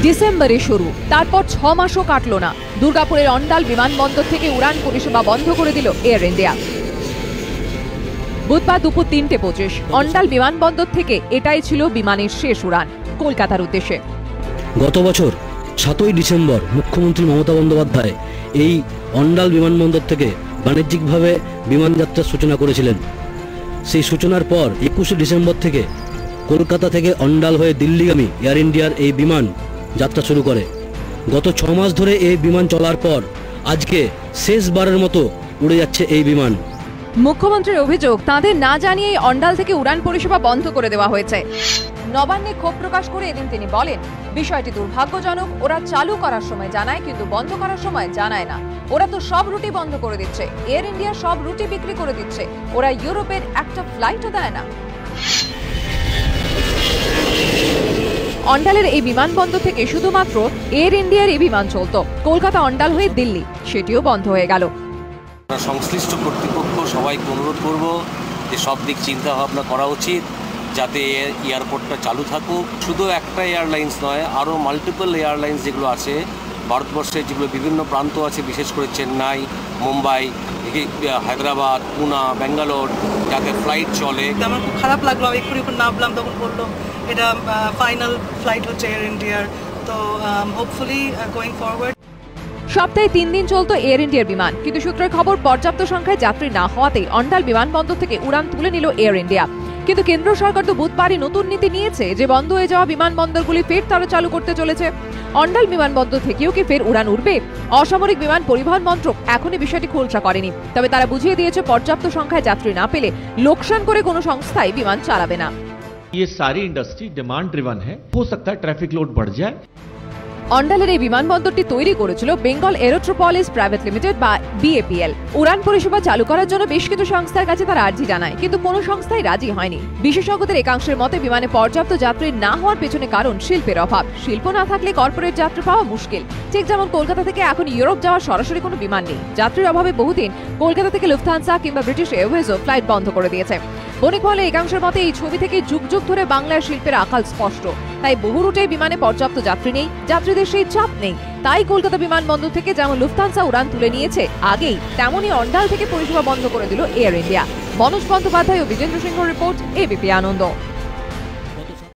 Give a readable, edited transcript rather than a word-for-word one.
ডিসেম্বরে শুরু, তারপর 6 মাসও কাটল না, দুর্গাপুরের অন্ডাল বিমানবন্দর থেকে উড়ান পরিষেবা বন্ধ করে দিল এয়ার ইন্ডিয়া। বুধবার দুপুর 3:25 অন্ডাল বিমানবন্দর থেকে এটাই ছিল বিমানের শেষ উড়ান কলকাতার উদ্দেশ্যে। গত বছর 7ই ডিসেম্বর মুখ্যমন্ত্রী মমতা বন্দ্যোপাধ্যায় এই অন্ডাল বিমানবন্দর থেকে বাণিজ্যিকভাবে বিমান যাত্রার সূচনা করেছিলেন। সেই সূচনার পর 21শে ডিসেম্বর থেকে কলকাতা থেকে অন্ডাল হয়ে দিল্লিগামী এয়ার ইন্ডিয়ার এই বিমান যাত্রা শুরু করে। গত 6 মাস ধরে এই বিমান চলার পর আজকে শেষবারের মতো উড়ে যাচ্ছে এই বিমান। মুখ্যমন্ত্রীর অভিযোগ, তাদের না জানিয়েই অন্ডাল থেকে উড়ান পরিষেবা বন্ধ করে দেওয়া হয়েছে। নবান্নে ক্ষোভ প্রকাশ করে এদিন তিনি বলেন, বিষয়টি দুর্ভাগ্যজনক। ওরা চালু করার সময় জানায় কিন্তু বন্ধ করার সময় জানায় না। ওরা তো সব রুটি বন্ধ করে দিচ্ছে, এয়ার ইন্ডিয়া সব রুটি বিক্রি করে দিচ্ছে, ওরা ইউরোপের একটা ফ্লাইটও দেয় না। অন্ডালের এই বিমানবন্দর থেকে শুধুমাত্র এয়ার ইন্ডিয়ার এই বিমান চলত কলকাতা অন্ডাল হয়ে দিল্লি, সেটিও বন্ধ হয়ে গেল। সংশ্লিষ্ট কর্তৃপক্ষ সবাইকে অনুরোধ করব যে সব দিক চিন্তা ভাবনা করা উচিত, যাতে এয়ারপোর্টটা চালু থাকুক। শুধু একটা এয়ারলাইন্স নয়, আরও মাল্টিপল এয়ারলাইন্স যেগুলো আছে ভারতবর্ষের, যেগুলো বিভিন্ন প্রান্ত আছে, বিশেষ করে চেন্নাই, মুম্বাই, হায়দ্রাবাদ, পুনা, ব্যাঙ্গালোর, যাতে ফ্লাইট চলে। আমার খুব খারাপ লাগলো, আমি এক্ষুনি নামলাম, তখন বললো এটা ফাইনাল ফ্লাইট হচ্ছে এয়ার ইন্ডিয়ার। তো হোপফুলি গোয়িং ফরওয়ার্ড। সপ্তাহে 3 দিন চলত এয়ার ইন্ডিয়ার বিমান, কিন্তু সূত্রের খবর পর্যাপ্ত সংখ্যায় যাত্রী না হওয়াতেই অন্ডাল বিমানবন্দর থেকে উড়ান তুলে নিল এয়ার ইন্ডিয়া। কিন্তু কেন্দ্র সরকার তো বুধবারই নতুন নীতি নিয়েছে যে বন্ধ হয়ে যাওয়া বিমানবন্দরগুলি ফের তারা চালু করতে চলেছে। অন্ডাল বিমানবন্দর থেকেও কি ফের উড়ান উঠবে? অসামরিক বিমান পরিবহন মন্ত্রক এখনই বিষয়টি খোলসা করেনি, তবে তারা বুঝিয়ে দিয়েছে পর্যাপ্ত সংখ্যায় যাত্রী না পেলে লোকসান করে কোনো সংস্থাই বিমান চালাবে না। ये सारी इंडस्ट्री डिमांड ड्रिवन है, हो सकता है ट्रैफिक लोड बढ़ जाए। অন্ডালের এই বিমানবন্দরটি তৈরি করেছিল বেঙ্গল এরোট্রোপলিস প্রাইভেট লিমিটেড বা BAPL। উড়ান পরিষেবা চালু করার জন্য বেশ কিছু সংস্থার কাছে তারা আর্জি জানায়, কিন্তু কোনো সংস্থাই রাজি হয়নি। বিশেষজ্ঞদের একাংশের মতে বিমানে পর্যাপ্ত যাত্রী না হওয়ার পেছনে কারণ শিল্পের অভাব। শিল্প না থাকলে কর্পোরেট যাত্রী পাওয়া মুশকিল। ঠিক যেমন কলকাতা থেকে এখন ইউরোপ যাওয়ার সরাসরি কোনো বিমান নেই। যাত্রীর অভাবে বহুদিন কলকাতা থেকে লুফথানসা কিংবা ব্রিটিশ এয়ারওয়েজও ফ্লাইট বন্ধ করে দিয়েছে। বণিক মহলে একাংশের মতে এই ছবি থেকে যুগ যুগ ধরে বাংলার শিল্পের আকাল স্পষ্ট। তাই বহু রুটে বিমানে পর্যাপ্ত যাত্রী নেই, যাত্রীদের সেই চাপ নেই। তাই কলকাতা বিমানবন্দর থেকে যেমন লুফথানসা উড়ান তুলে নিয়েছে আগেই, তেমনই অন্ডাল থেকে পরিষেবা বন্ধ করে দিল এয়ার ইন্ডিয়া। মনোজ বন্দ্যোপাধ্যায় ও বিজেন্দ্র সিংহ রিপোর্ট, ABP আনন্দ।